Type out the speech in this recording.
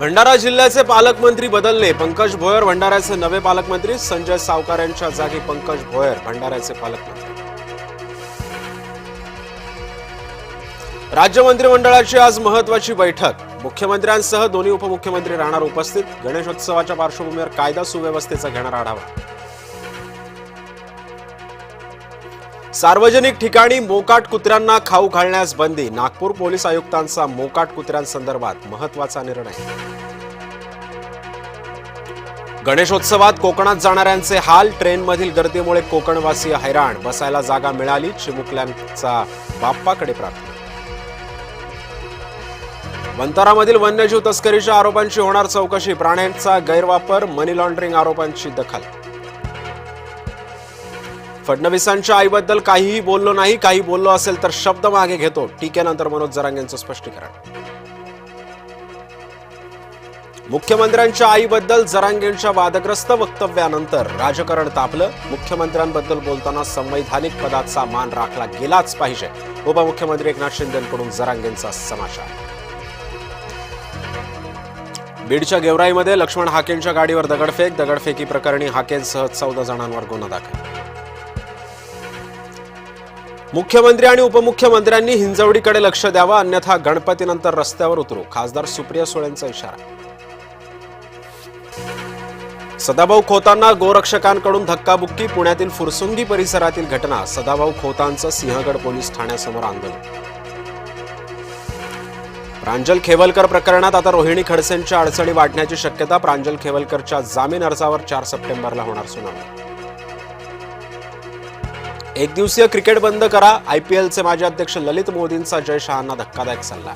भंडारा जिल्ह्याचे पालकमंत्री बदलले. पंकज भोयर भंडाऱ्याचे नवे पालकमंत्री. संजय सावकार यांच्या जागी पंकज भोयर भंडाऱ्याचे पालकमंत्री. राज्य मंत्रिमंडळाची आज महत्त्वाची बैठक. मुख्यमंत्र्यांसह दोन्ही उपमुख्यमंत्री राहणार उपस्थित. गणेशोत्सवाच्या पार्श्वभूमीवर कायदा सुव्यवस्थेचा घेणार आढावा. सार्वजनिक ठिकाणी मोकाट कुत्र्यांना खाऊ घालण्यास बंदी. नागपूर पोलीस आयुक्तांचा मोकाट कुत्र्यांसंदर्भात महत्त्वाचा निर्णय. गणेशोत्सवात कोकणात जाणाऱ्यांचे हाल. ट्रेनमधील गर्दीमुळे कोकणवासीय हैराण. बसायला जागा मिळाली. चिमुकल्यांचा बाप्पाकडे प्रार्थना. वंतारामधील वन्यजीव तस्करीच्या आरोपांची होणार चौकशी. प्राण्यांचा गैरवापर, मनी लॉन्ड्रिंग आरोपांची दखल. फडणवीसांच्या आईबद्दल काहीही बोललो नाही. काही बोललो असेल तर शब्द मागे घेतो. टीकेनंतर मनोज जरांगेंचं स्पष्टीकरण. मुख्यमंत्र्यांच्या आईबद्दल जरांगेंच्या वादग्रस्त वक्तव्यानंतर राजकारण तापलं. मुख्यमंत्र्यांबद्दल बोलताना संवैधानिक पदाचा मान राखला गेलाच पाहिजे. उपमुख्यमंत्री एकनाथ शिंदेंकडून जरांगेंचा समाचार. बीडच्या गेवराईमध्ये लक्ष्मण हाकेंच्या गाडीवर दगडफेक. दगडफेकी प्रकरणी हाकेंसह 14 जणांवर गुन्हा दाखल. मुख्यमंत्री आणि उपमुख्यमंत्र्यांनी हिंजवडीकडे लक्ष द्यावं, अन्यथा गणपतीनंतर रस्त्यावर उतरू. खासदार सुप्रिया सुळेंचा इशारा. सदाभाऊ खोतांना गोरक्षकांकडून धक्काबुक्की. पुण्यातील फुरसुंगी परिसरातील घटना. सदाभाऊ खोतांचं सिंहगड पोलीस ठाण्यासमोर आंदोलन. प्रांजल खेवलकर प्रकरणात आता रोहिणी खडसेंच्या अडचणी वाढण्याची शक्यता. प्रांजल खेवलकरच्या जामीन अर्जावर 4 सप्टेंबरला होणार सुनावणी. एक दिवसीय क्रिकेट बंद करा. आयपीएलचे माजी अध्यक्ष ललित मोदींचा जय शहांना धक्कादायक सल्ला.